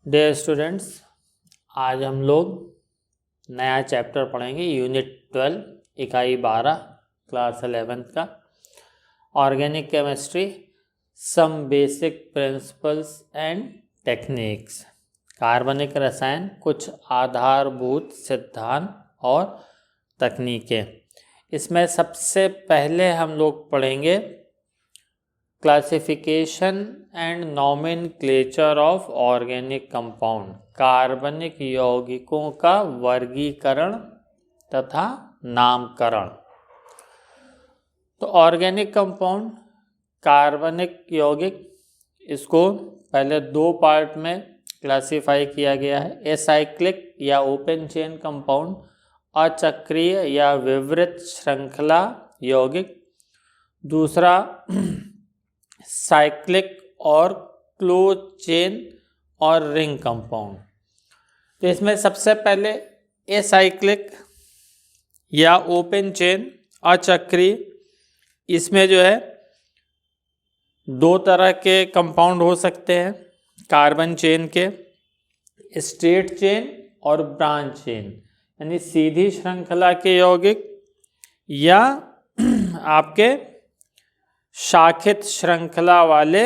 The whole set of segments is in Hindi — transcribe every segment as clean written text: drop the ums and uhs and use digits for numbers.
डियर स्टूडेंट्स, आज हम लोग नया चैप्टर पढ़ेंगे। यूनिट 12 इकाई 12 क्लास 11th का organic chemistry, some basic principles and techniques. कार्बनिक रसायन, कुछ आधारभूत सिद्धांत और तकनीकें। इसमें सबसे पहले हम लोग पढ़ेंगे classification and nomenclature of organic compound, कार्बनिक यौगिकों का वर्गीकरण तथा नामकरण। तो ऑर्गेनिक कंपाउंड, कार्बनिक यौगिक, इसको पहले दो पार्ट में क्लासिफाई किया गया है। एसाइक्लिक या ओपन चेन कंपाउंड, अचक्रीय या विवृत श्रृंखला यौगिक। दूसरा साइक्लिक और क्लोज चेन और रिंग कंपाउंड। तो इसमें सबसे पहले एसाइक्लिक या ओपन चेन अचक्रीय, इसमें जो है दो तरह के कंपाउंड हो सकते हैं कार्बन चेन के, स्ट्रेट चेन और ब्रांच चेन, यानी सीधी श्रृंखला के यौगिक या आपके शाखित श्रृंखला वाले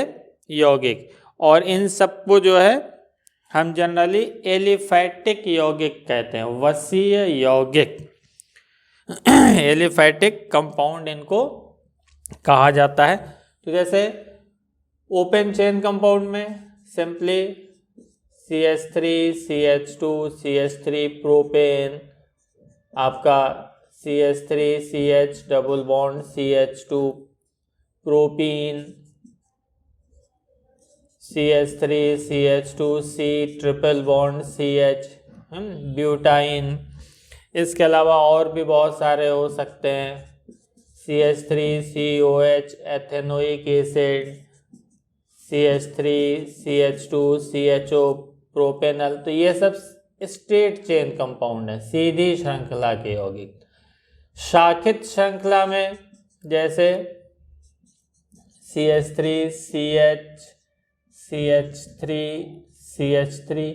यौगिक। और इन सबको जो है हम जनरली एलिफैटिक यौगिक कहते हैं, वसीय यौगिक। एलिफैटिक कंपाउंड इनको कहा जाता है। तो जैसे ओपन चेन कंपाउंड में simply CH3 CH2 CH3 propane, आपका CH3 CH double bond CH2 propene, CH3 CH2 C triple bond CH butyne. इसके अलावा और भी बहुत सारे हो सकते हैं, CH3 COH ethanoic acid, CH3 CH2 CHO propanal. तो ये सब स्ट्रेट चेन कंपाउंड है, सीधी श्रृंखला के यौगिक। शाखित श्रृंखला में जैसे CH3 CH CH3 CH3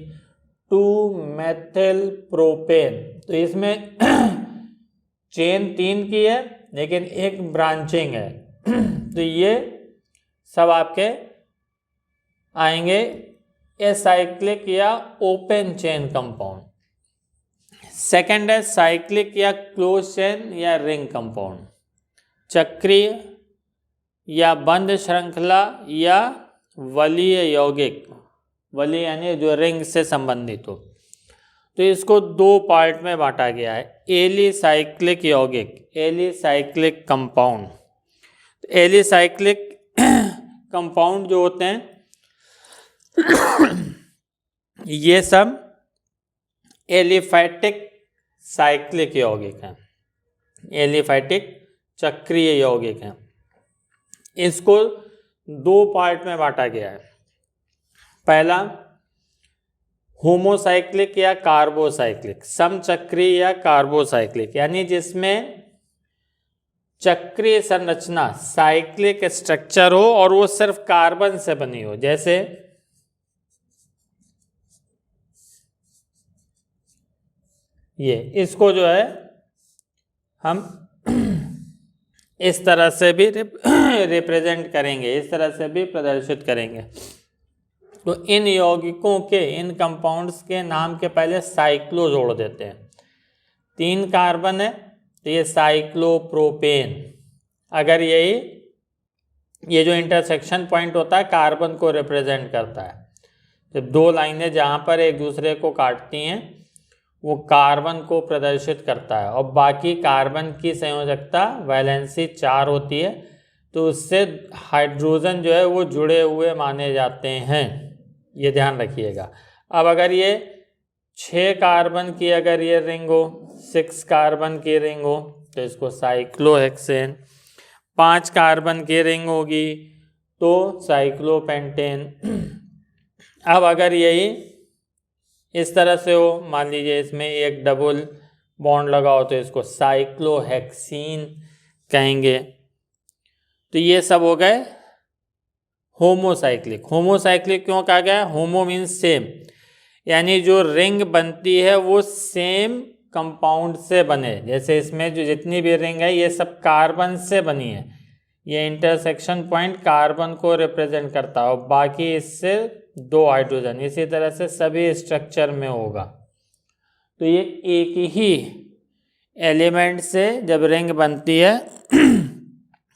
2 methyl propane. तो इसमें चेन 3 की है लेकिन एक ब्रांचिंग है। तो ये सब आपके आएंगे एसाइक्लिक या ओपन चेन कंपाउंड। सेकंड है साइक्लिक या क्लोज चेन या रिंग कंपाउंड, चक्रीय या बंद श्रृंखला या वलीय यौगिक, वलीय यानी जो रिंग से संबंधित हो। तो इसको दो पार्ट में बांटा गया है। एलिसाइक्लिक यौगिक, एलिसाइक्लिक कंपाउंड। एलिसाइक्लिक कंपाउंड जो होते हैं ये सब एलिफैटिक साइक्लिक यौगिक हैं, एलिफैटिक चक्रीय यौगिक हैं। इसको दो पार्ट में बांटा गया है। पहला होमोसाइक्लिक या कार्बोसाइक्लिक, समचक्रीय या कार्बोसाइक्लिक, यानी जिसमें चक्रीय संरचना साइक्लिक स्ट्रक्चर हो और वो सिर्फ कार्बन से बनी हो। जैसे ये, इसको जो है हम इस तरह से भी रिप्रेजेंट करेंगे, इस तरह से भी प्रदर्शित करेंगे। तो इन यौगिकों के, इन कंपाउंड्स के नाम के पहले साइक्लो जोड़ देते हैं। 3 कार्बन है तो ये साइक्लोप्रोपेन। अगर ये जो इंटरसेक्शन पॉइंट होता है कार्बन को रिप्रेजेंट करता है। जब दो लाइनें जहाँ पर एक दूसरे को काटती हैं वो कार्बन को प्रदर्शित करता है, और बाकी कार्बन की संयोजकता वैलेंसी 4 होती है, तो उससे हाइड्रोजन जो है वो जुड़े हुए माने जाते हैं, ये ध्यान रखिएगा। अब अगर ये 6 कार्बन की अगर ये रिंग हो, 6 कार्बन की रिंग हो तो इसको साइक्लोहेक्सेन। 5 कार्बन की रिंग होगी तो साइक्लोपेंटेन। अब अगर यही इस तरह से हो, मान लीजिए इसमें एक डबल बॉन्ड लगा हो तो इसको साइक्लोहेक्सीन कहेंगे। तो ये सब हो गए होमोसाइक्लिक। होमोसाइक्लिक क्यों कहा गया? होमो मीन्स सेम, यानी जो रिंग बनती है वो सेम कंपाउंड से बने। जैसे इसमें जो जितनी भी रिंग है ये सब कार्बन से बनी है, ये इंटरसेक्शन पॉइंट कार्बन को रिप्रेजेंट करता है और बाकी इससे 2 हाइड्रोजन। इसी तरह से सभी स्ट्रक्चर में होगा। तो ये एक ही एलिमेंट से जब रिंग बनती है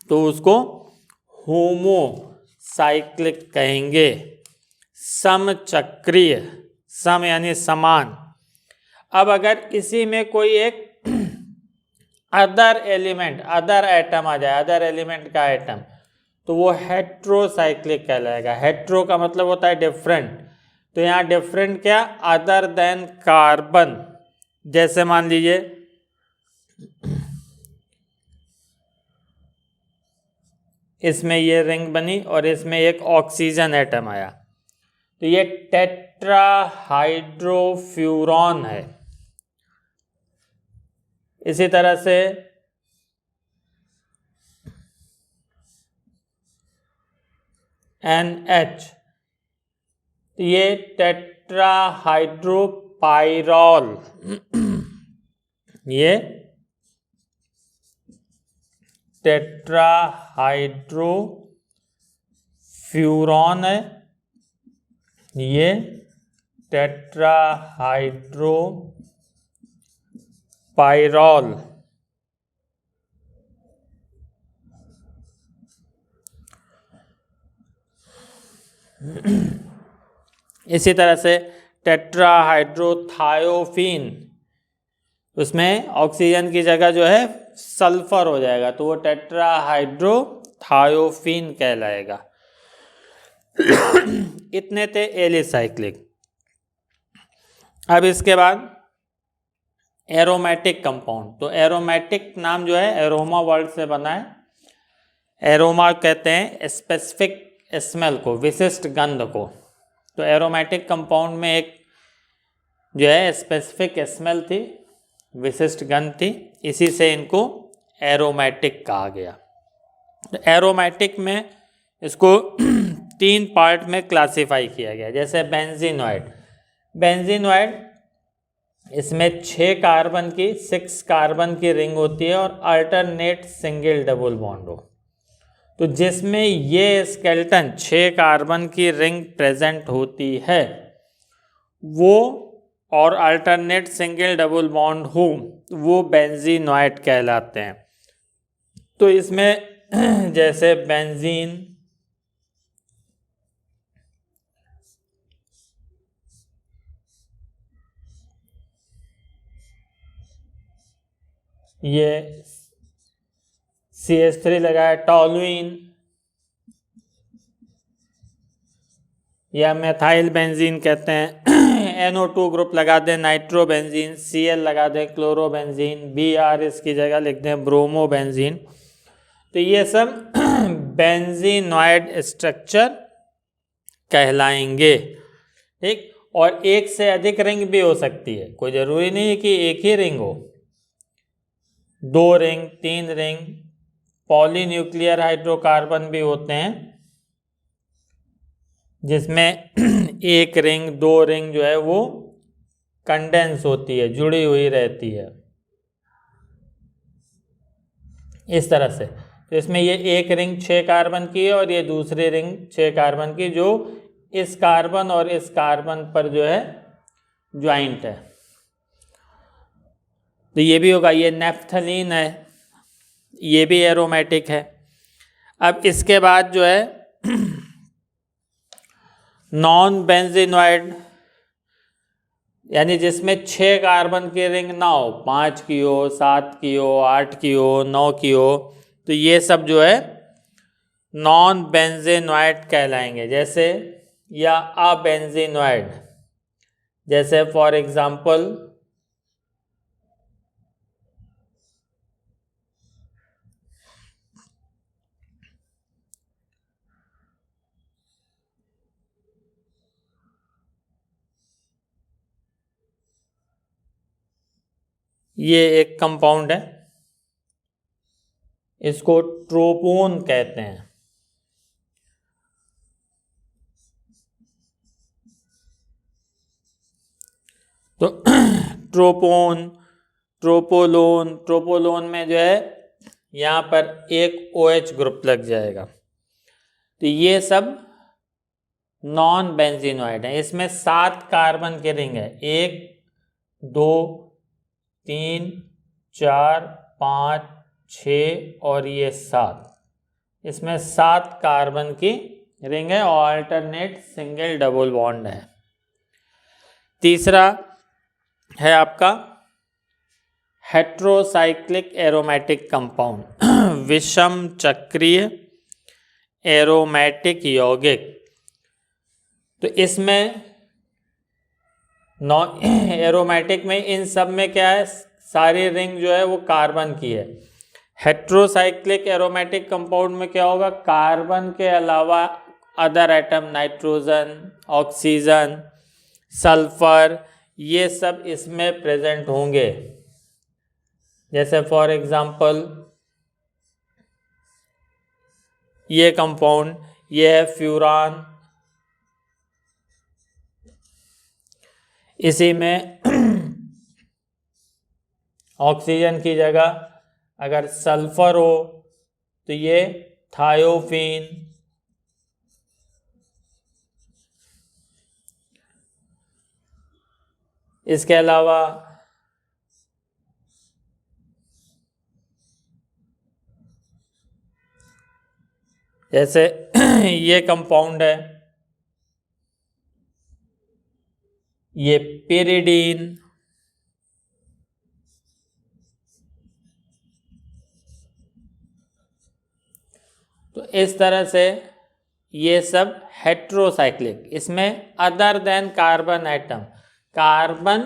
तो उसको होमोसाइक्लिक कहेंगे, समचक्रीय। सम यानी समान। अब अगर इसी में कोई एक अदर एलिमेंट, अदर एटम आ जाए, अदर एलिमेंट का एटम, तो वो हेट्रोसाइक्लिक कहलाएगा। हेट्रो का मतलब होता है डिफरेंट, तो यहाँ डिफरेंट क्या, अदर देन कार्बन। जैसे मान लीजिए इसमें ये रिंग बनी और इसमें एक ऑक्सीजन एटम आया, तो ये टेट्राहाइड्रोफ्यूरॉन है। इसी तरह से NH, ये टेट्राहाइड्रोपाइरॉल, ये टेट्राहाइड्रोफ्यूरॉन है, ये टेट्राहाइड्रोपाइरॉल। इसी तरह से टेट्राहाइड्रोथायोफीन, उसमें ऑक्सीजन की जगह जो है सल्फर हो जाएगा, तो वो टेट्राहाइड्रोथायोफीन कहलाएगा। इतने थे एलिसाइक्लिक। अब इसके बाद एरोमेटिक कंपाउंड। तो एरोमेटिक नाम जो है एरोमा वर्ड से बना है। एरोमा कहते हैं स्पेसिफिक स्मेल को, विशिष्ट गंध को। तो एरोमेटिक कंपाउंड में एक जो है स्पेसिफिक स्मेल थी, विशिष्ट गंध थी, इसी से इनको एरोमेटिक कहा गया। तो एरोमेटिक में इसको 3 पार्ट में क्लासिफाई किया गया। जैसे बेंजीनॉइड, बेंजीनॉइड इसमें 6 कार्बन की रिंग होती है और अल्टरनेट सिंगल डबल बॉन्ड हो। तो जिसमें ये स्केलेटन 6 कार्बन की रिंग प्रेजेंट होती है वो, और अल्टरनेट सिंगल डबल बॉन्ड हो, वो बेंजीनॉइड कहलाते हैं। तो इसमें जैसे बेंजीन, ये CH3 लगाया, टॉलुइन या मेथाइल बेंजीन कहते हैं। NO2 ग्रुप लगा दें, नाइट्रोबेंजीन, Cl लगा दें, क्लोरोबेंजीन, Br इसकी जगह लिख दें ब्रोमोबेंजीन। तो ये सब बेंजीनॉइड स्ट्रक्चर कहलाएंगे। ठीक, और एक से अधिक रिंग भी हो सकती है, कोई जरूरी नहीं है कि एक ही रिंग हो। 2 रिंग, 3 रिंग, पॉलीन्यूक्लियर हाइड्रोकार्बन भी होते हैं जिसमें एक रिंग, 2 रिंग जो है वो कंडेंस होती है, जुड़ी हुई रहती है इस तरह से। तो इसमें ये एक रिंग 6 कार्बन की है और ये दूसरी रिंग 6 कार्बन की, जो इस कार्बन और इस कार्बन पर जो है ज्वाइंट है। तो ये भी होगा, ये नेफ्थलीन है, ये भी एरोमेटिक है। अब इसके बाद जो है नॉन बेंजीनॉइड, यानी जिसमें 6 कार्बन की रिंग ना हो, 5 की हो, 7 की हो, 8 की हो, 9 की हो, तो ये सब जो है नॉन बेंजीनॉइड कहलाएंगे। जैसे या अबेंजीनॉइड, जैसे फॉर एग्जाम्पल ये एक कंपाउंड है, इसको ट्रोपोन कहते हैं। तो ट्रोपोन, ट्रोपोलोन, ट्रोपोलोन में जो है यहाँ पर एक OH ग्रुप लग जाएगा। तो ये सब नॉन बेंजीनॉइड है। इसमें 7 कार्बन के रिंग है, 1 2 3 4 5 6 और ये 7। इसमें 7 कार्बन की रिंग है और अल्टरनेट सिंगल डबल बॉन्ड है। तीसरा है आपका हेट्रोसाइक्लिक एरोमेटिक कंपाउंड, विषम चक्रीय एरोमेटिक यौगिक। तो इसमें एरोमेटिक में इन सब में क्या है, सारी रिंग जो है वो कार्बन की है। हेट्रोसाइक्लिक एरोमेटिक कंपाउंड में क्या होगा, कार्बन के अलावा other atom, nitrogen, oxygen, sulphur, ये सब इसमें प्रेजेंट होंगे। जैसे फॉर एग्जांपल ये कंपाउंड, ये है फ्यूरान। इसी में ऑक्सीजन की जगह अगर सल्फर हो तो ये थायोफीन। इसके अलावा जैसे ये कंपाउंड है, ये पिरिडीन। तो इस तरह से ये सब हेट्रोसाइक्लिक, इसमें other than carbon atom, carbon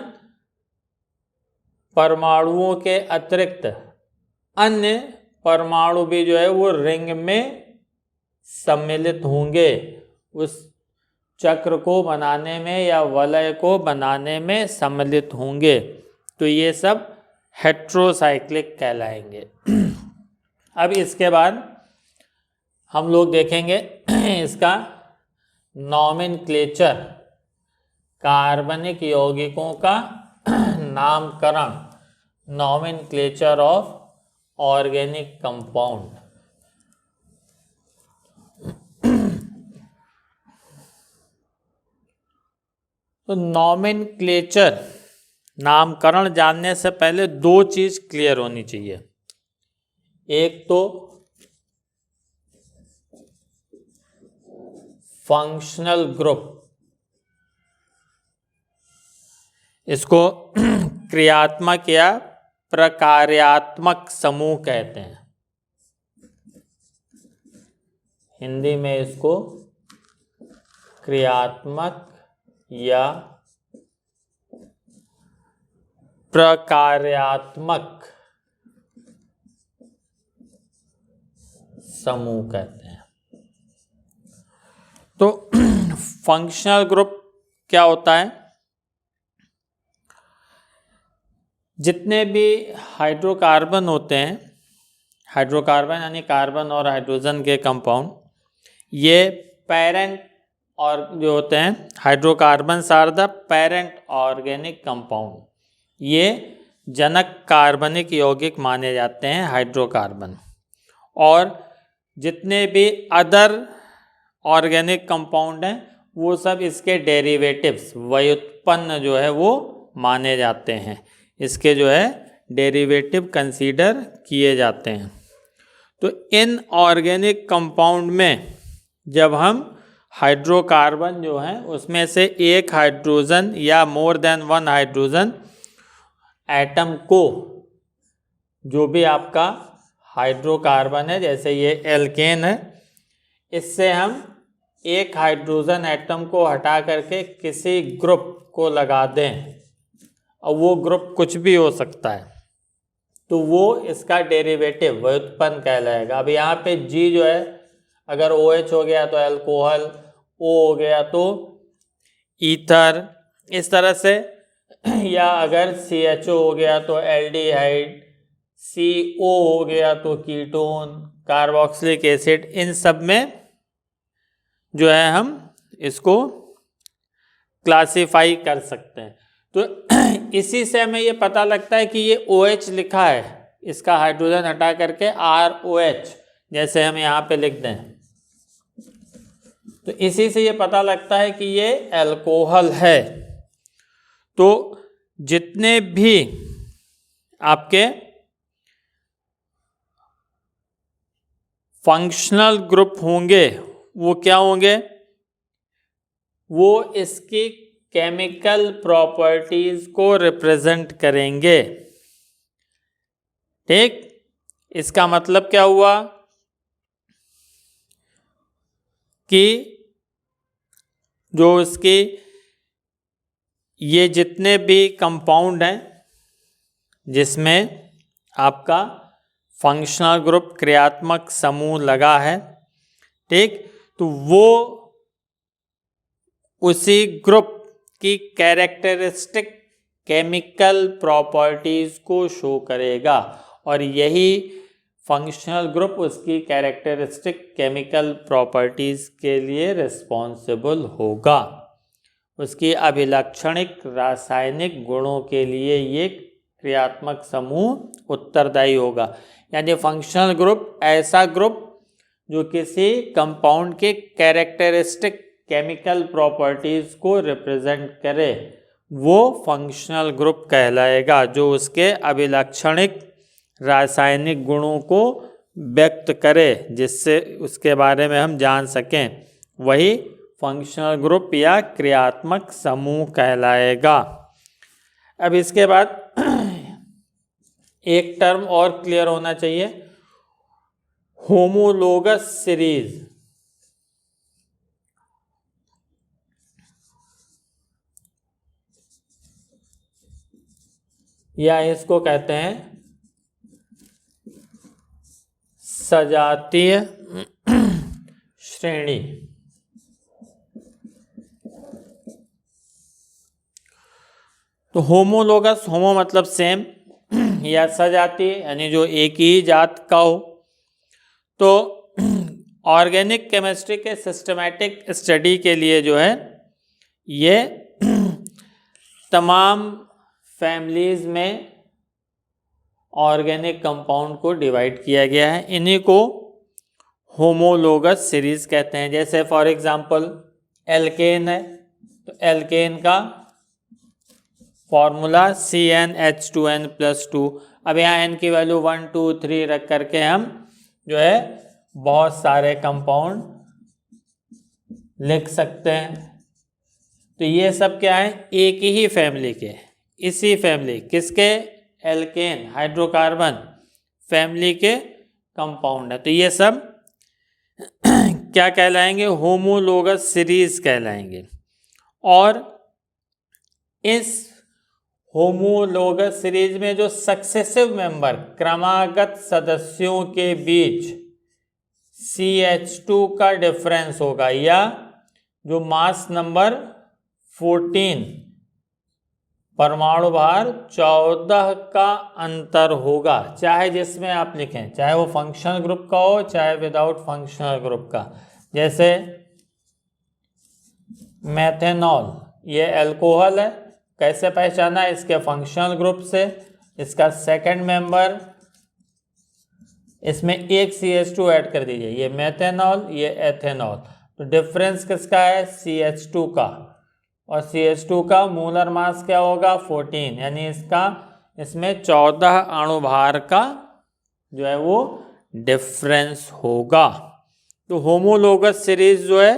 परमाणुओं के अतिरिक्त अन्य परमाणु भी जो है वो रिंग में सम्मिलित होंगे, उस चक्र को बनाने में या वलय को बनाने में सम्मिलित होंगे। तो ये सब हेट्रोसाइक्लिक कहलाएंगे। अब इसके बाद हम लोग देखेंगे इसका नॉमेनक्लेचर, कार्बनिक यौगिकों का नामकरण, नॉमेनक्लेचर ऑफ ऑर्गेनिक कंपाउंड। तो नॉमेनक्लेचर, नामकरण जानने से पहले 2 चीज क्लियर होनी चाहिए। एक तो फंक्शनल ग्रुप, इसको क्रियात्मक या प्रकार्यात्मक समूह कहते हैं। हिंदी में इसको क्रियात्मक या प्रकार्यात्मक समूह कहते हैं। तो फंक्शनल ग्रुप क्या होता है, जितने भी हाइड्रोकार्बन होते हैं, हाइड्रोकार्बन यानी कार्बन और हाइड्रोजन के कंपाउंड, ये पेरेंट और जो होते हैं hydrocarbons are the parent organic compound, ये जनक कार्बनिक यौगिक माने जाते हैं हाइड्रोकार्बन। और जितने भी अदर ऑर्गेनिक कंपाउंड हैं वो सब इसके डेरिवेटिव्स, व्युत्पन्न जो है वो माने जाते हैं, इसके जो है डेरिवेटिव कंसीडर किए जाते हैं। तो इन ऑर्गेनिक कंपाउंड में जब हम हाइड्रोकार्बन जो है उसमें से एक हाइड्रोजन या मोर देन 1 हाइड्रोजन एटम को, जो भी आपका हाइड्रोकार्बन है, जैसे ये एल्केन है, इससे हम एक हाइड्रोजन एटम को हटा करके किसी ग्रुप को लगा दें, और वो ग्रुप कुछ भी हो सकता है, तो वो इसका डेरिवेटिव व्युत्पन्न कहलाएगा। अब यहाँ पे G जो है, अगर OH हो गया तो अल्कोहल, O हो गया तो ईथर, इस तरह से, या अगर CHO हो गया तो एल्डिहाइड, CO हो गया तो कीटोन, कार्बोक्सिलिक एसिड, इन सब में जो है हम इसको क्लासिफाई कर सकते हैं। तो इसी से हमें ये पता लगता है कि ये OH लिखा है, इसका हाइड्रोजन हटा करके ROH जैसे हम यहाँ पे लिख दें, तो इसी से ये पता लगता है कि ये अल्कोहल है। तो जितने भी आपके फंक्शनल ग्रुप होंगे वो क्या होंगे, वो इसकी केमिकल प्रॉपर्टीज को रिप्रेजेंट करेंगे। ठीक, इसका मतलब क्या हुआ कि जो इसकी ये जितने भी कंपाउंड हैं जिसमें आपका फंक्शनल ग्रुप क्रियात्मक समूह लगा है, ठीक, तो वो उसी ग्रुप की कैरेक्टरिस्टिक केमिकल प्रॉपर्टीज को शो करेगा और यही फंक्शनल ग्रुप उसकी कैरेक्टरिस्टिक केमिकल प्रॉपर्टीज के लिए रिस्पॉन्सिबल होगा। उसकी अभिलक्षणिक रासायनिक गुणों के लिए ये क्रियात्मक समूह उत्तरदायी होगा। यानी फंक्शनल ग्रुप ऐसा ग्रुप जो किसी कंपाउंड के कैरेक्टरिस्टिक केमिकल प्रॉपर्टीज को रिप्रेजेंट करे वो फंक्शनल ग्रुप कहलाएगा, जो उसके अभिलक्षणिक रासायनिक गुणों को व्यक्त करे जिससे उसके बारे में हम जान सकें, वही फंक्शनल ग्रुप या क्रियात्मक समूह कहलाएगा। अब इसके बाद एक टर्म और क्लियर होना चाहिए, होमोलोगस सीरीज। या इसको कहते हैं सजातीय श्रेणी। तो होमोलोगस, होमो मतलब सेम, या सजातीय यानी जो एक ही जात का हो। तो ऑर्गेनिक केमिस्ट्री के सिस्टमैटिक स्टडी के लिए जो है ये तमाम फैमिलीज में ऑर्गेनिक कंपाउंड को डिवाइड किया गया है, इन्हीं को होमोलोगस सीरीज कहते हैं। जैसे फॉर एग्जांपल एल्केन है, तो एल्केन का फॉर्मूला CnH2n+2। अब यहाँ n की वैल्यू 1 2 3 रख करके हम जो है बहुत सारे कंपाउंड लिख सकते हैं। तो ये सब क्या है, एक ही फैमिली के, इसी फैमिली किसके, एल्केन हाइड्रोकार्बन फैमिली के कंपाउंड है। तो ये सब क्या कहलाएंगे, होमोलोगस सीरीज कहलाएंगे। और इस होमोलोगस सीरीज में जो सक्सेसिव मेंबर क्रमागत सदस्यों के बीच CH2 का डिफरेंस होगा, या जो मास नंबर 14 परमाणु भार 14 का अंतर होगा, चाहे जिसमें आप लिखें, चाहे वो फंक्शनल ग्रुप का हो चाहे विदाउट फंक्शनल ग्रुप का। जैसे मेथेनॉल, ये अल्कोहल है, कैसे पहचाना, इसके फंक्शनल ग्रुप से, इसका सेकंड मेंबर, इसमें एक CH2 ऐड कर दीजिए, ये मेथेनॉल ये एथेनॉल। तो डिफरेंस किसका है, CH2 का, और CH2 का मोलर मास क्या होगा 14, यानी इसमें 14 अणुभार का जो है वो डिफरेंस होगा। तो होमोलोगस सीरीज जो है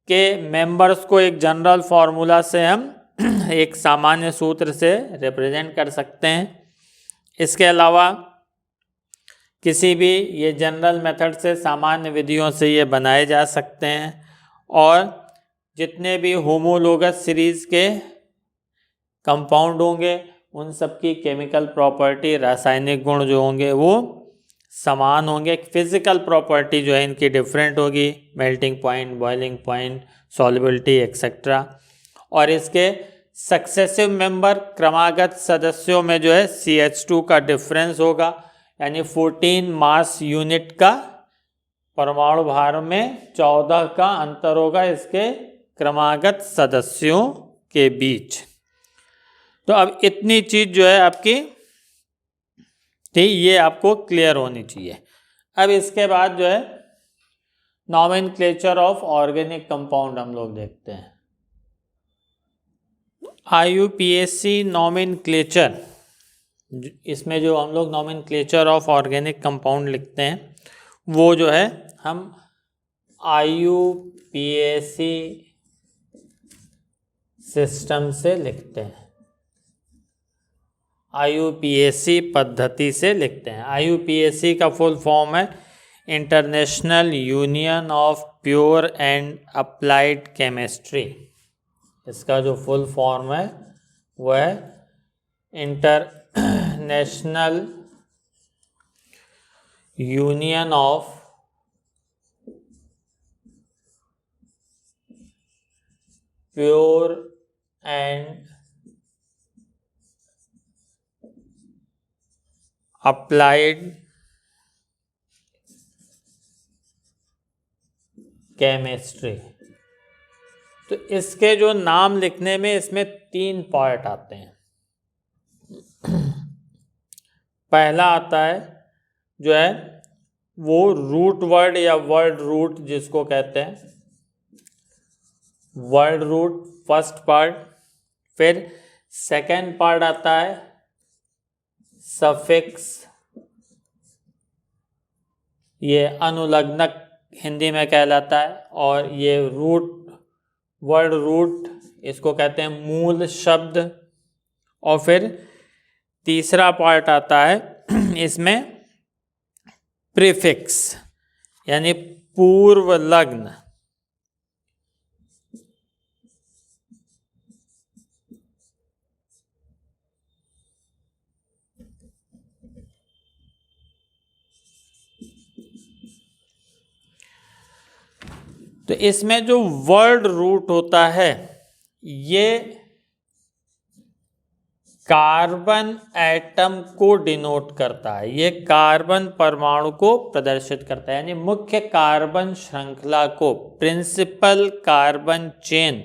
के मेंबर्स को एक जनरल फॉर्मूला से हम एक सामान्य सूत्र से रिप्रेजेंट कर सकते हैं। इसके अलावा किसी भी ये जनरल मेथड से, सामान्य विधियों से ये बनाए जा सकते हैं। और जितने भी होमोलोगस सीरीज के कंपाउंड होंगे उन सब की केमिकल प्रॉपर्टी, रासायनिक गुण जो होंगे वो समान होंगे। फिजिकल प्रॉपर्टी जो है इनकी डिफरेंट होगी, melting point, boiling point, solubility etcetera. और इसके सक्सेसिव मेंबर क्रमागत सदस्यों में जो है CH2 का डिफरेंस होगा, यानी 14 मास यूनिट का परमाणु भार में 14 का अंतर होगा इसके क्रमागत सदस्यों के बीच। तो अब इतनी चीज जो है आपकी थी, ये आपको क्लियर होनी चाहिए। अब इसके बाद जो है नॉमेनक्लेचर ऑफ ऑर्गेनिक कंपाउंड हम लोग देखते हैं। IUPAC नॉमेनक्लेचर, इसमें जो हम लोग नॉमेनक्लेचर ऑफ ऑर्गेनिक कंपाउंड लिखते हैं वो जो है हम IUPAC सिस्टम से लिखते हैं, IUPAC पद्धति से लिखते हैं। IUPAC का फुल फॉर्म है international union of pure and applied chemistry. इसका जो फुल फॉर्म है वो है international union of pure and applied chemistry. तो इसके जो नाम लिखने में इसमें 3 पार्ट आते हैं। पहला आता है जो है वो रूट वर्ड या वर्ड रूट जिसको कहते हैं, वर्ड रूट फर्स्ट पार्ट। फिर सेकेंड पार्ट आता है सफिक्स, ये अनुलग्नक हिंदी में कहलाता है। और ये रूट, वर्ड रूट, इसको कहते हैं मूल शब्द। और फिर तीसरा पार्ट आता है इसमें प्रीफिक्स यानी पूर्व लग्न। तो इसमें जो वर्ड रूट होता है ये कार्बन एटम को डिनोट करता है, ये कार्बन परमाणु को प्रदर्शित करता है, यानी मुख्य कार्बन श्रृंखला को, प्रिंसिपल कार्बन चेन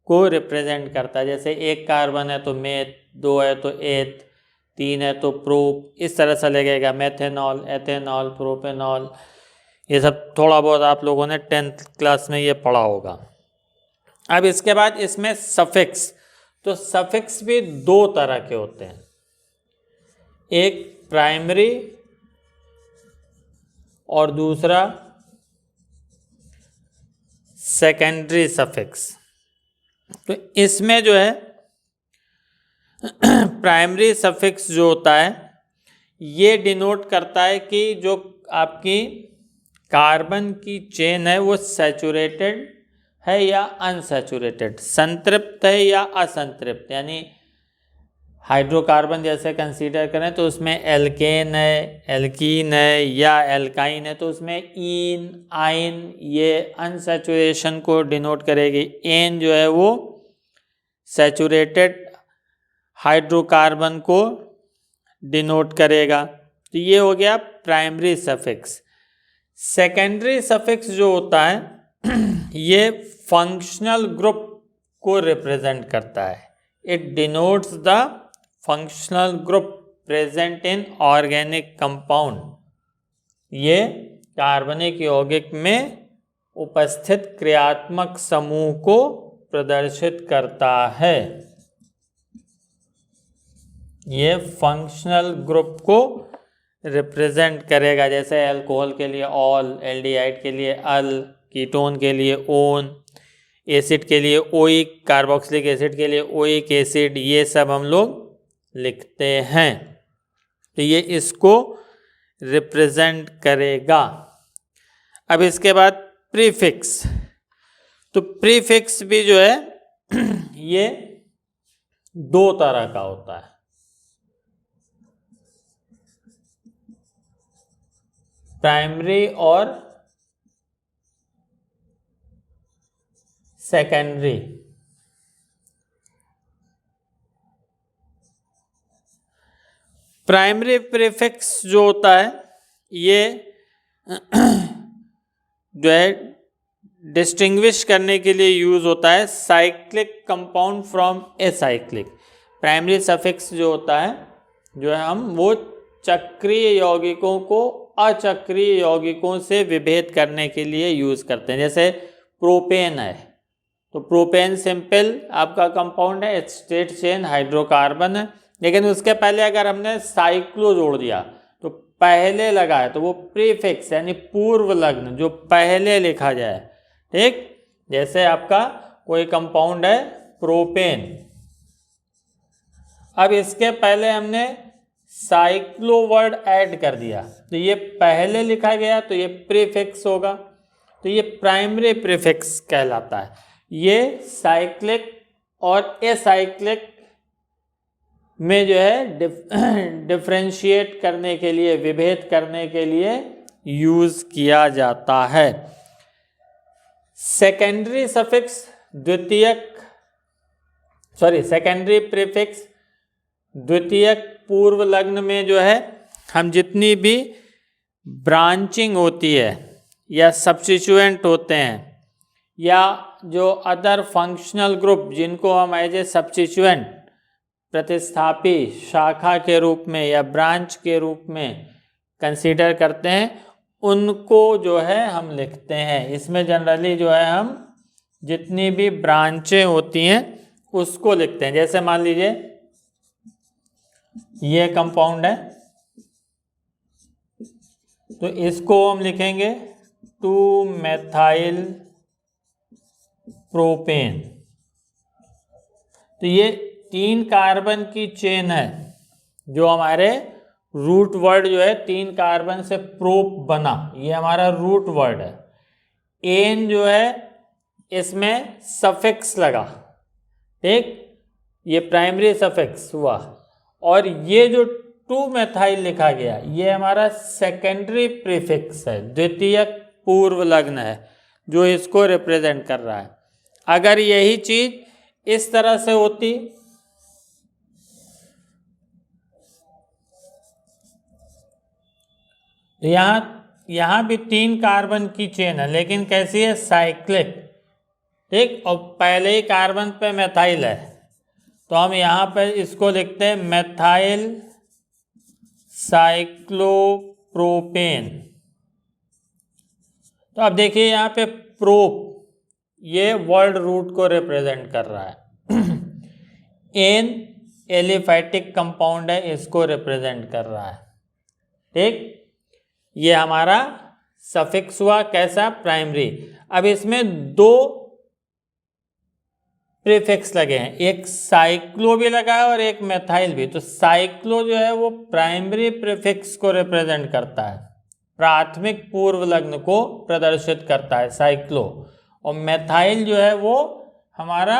को रिप्रेजेंट करता है। जैसे 1 कार्बन है तो मेथ, 2 है तो एथ, 3 है तो प्रोप, इस तरह से लगेगा मेथेनॉल, एथेनॉल, प्रोपेनॉल। ये सब थोड़ा बहुत आप लोगों ने 10th क्लास में ये पढ़ा होगा। अब इसके बाद इसमें सफिक्स, तो सफिक्स भी 2 तरह के होते हैं, एक प्राइमरी और दूसरा सेकेंडरी सफिक्स। तो इसमें जो है प्राइमरी सफिक्स जो होता है ये डिनोट करता है कि जो आपकी कार्बन की चेन है वो सैचुरेटेड है या अनसैचुरेटेड, संतृप्त है या असंतृप्त। यानी हाइड्रोकार्बन जैसे कंसीडर करें तो उसमें एल्केन है, एल्कीन है या एल्काइन है, तो उसमें ईन, आइन ये अनसैचुरेशन को डिनोट करेगी। एन जो है वो सैचुरेटेड हाइड्रोकार्बन को डिनोट करेगा। तो ये हो गया प्राइमरी सफिक्स। सेकेंडरी सफिक्स जो होता है ये फंक्शनल ग्रुप को रिप्रेजेंट करता है। It denotes the functional group present in organic compound. ये कार्बनिक यौगिक में उपस्थित क्रियात्मक समूह को प्रदर्शित करता है। ये फंक्शनल ग्रुप को रिप्रेजेंट करेगा। जैसे अल्कोहल के लिए ऑल, एल्डिहाइड के लिए अल, कीटोन के लिए ओन, एसिड के लिए ओइक, कार्बोक्सिलिक एसिड के लिए ओइक एसिड, ये सब हम लोग लिखते हैं। तो ये इसको रिप्रेजेंट करेगा। अब इसके बाद प्रीफिक्स, तो प्रीफिक्स भी जो है ये 2 तरह का होता है, प्राइमरी और सेकेंडरी। प्राइमरी प्रीफिक्स जो होता है ये जो है डिस्टिंग्विश करने के लिए यूज होता है cyclic compound from acyclic. Primary suffix जो होता है जो है हम वो चक्रीय यौगिकों को अचक्रीय यौगिकों से विभेद करने के लिए यूज़ करते हैं। जैसे प्रोपेन है तो प्रोपेन सिंपल आपका कंपाउंड है, स्ट्रेट चेन हाइड्रोकार्बन है, लेकिन उसके पहले अगर हमने साइक्लो जोड़ दिया तो पहले लगा है तो वो प्रीफिक्स यानी पूर्व लग्न जो पहले लिखा जाए। ठीक, जैसे आपका कोई कंपाउंड है प्रोपेन, अब इसके पहले हमने साइक्लो वर्ड ऐड कर दिया तो ये पहले लिखा गया तो ये प्रीफिक्स होगा, तो ये प्राइमरी प्रीफिक्स कहलाता है। ये साइक्लिक और एसाइक्लिक में जो है डिफरेंशिएट करने के लिए, विभेद करने के लिए यूज किया जाता है। सेकेंडरी सफिक्स सेकेंडरी प्रीफिक्स द्वितीयक पूर्व लग्न में जो है हम जितनी भी ब्रांचिंग होती है या सब्स्टिट्यूएंट होते हैं या जो अदर फंक्शनल ग्रुप जिनको हम एज ए सब्स्टिट्यूएंट प्रतिस्थापी शाखा के रूप में या ब्रांच के रूप में कंसीडर करते हैं उनको जो है हम लिखते हैं। इसमें जनरली जो है हम जितनी भी ब्रांचें होती हैं उसको लिखते हैं। जैसे मान लीजिए ये कंपाउंड है तो इसको हम लिखेंगे 2-मेथाइल प्रोपेन। तो ये 3 कार्बन की चेन है जो हमारे रूट वर्ड जो है 3 कार्बन से प्रोप बना, ये हमारा रूट वर्ड है। एन जो है इसमें सफिक्स लगा, ठीक, ये प्राइमरी सफिक्स हुआ, और ये जो 2-मेथाइल लिखा गया ये हमारा सेकेंडरी प्रीफिक्स है, द्वितीयक पूर्व लग्न है जो इसको रिप्रेजेंट कर रहा है। अगर यही चीज इस तरह से होती तो यहां भी 3 कार्बन की चेन है लेकिन कैसी है, साइक्लिक, ठीक, और पहले ही कार्बन पे मेथाइल है तो हम यहाँ पे इसको लिखते हैं मेथाइल साइक्लोप्रोपेन। तो अब देखिए यहाँ पे प्रोप ये वर्ड रूट को रिप्रेजेंट कर रहा है एन एलिफैटिक कंपाउंड है, इसको रिप्रेजेंट कर रहा है, ठीक, ये हमारा सफिक्स हुआ कैसा, प्राइमरी। अब इसमें 2 प्रीफिक्स लगे हैं, एक साइक्लो भी लगा है और एक मेथाइल भी। तो साइक्लो जो है वो प्राइमरी प्रीफिक्स को रिप्रेजेंट करता है, प्राथमिक पूर्व लग्न को प्रदर्शित करता है साइक्लो, और मेथाइल जो है वो हमारा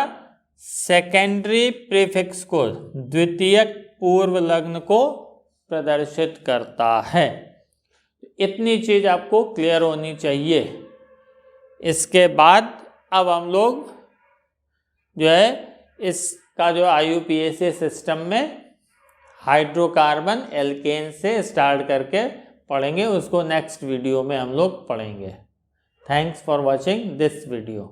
सेकेंडरी प्रीफिक्स को, द्वितीयक पूर्व लग्न को प्रदर्शित करता है। इतनी चीज आपको क्लियर होनी चाहिए। इसके बाद अब हम लोग जो है इसका जो IUPAC सिस्टम में हाइड्रोकार्बन एल्केन से स्टार्ट करके पढ़ेंगे, उसको नेक्स्ट वीडियो में हम लोग पढ़ेंगे। Thanks for watching this video.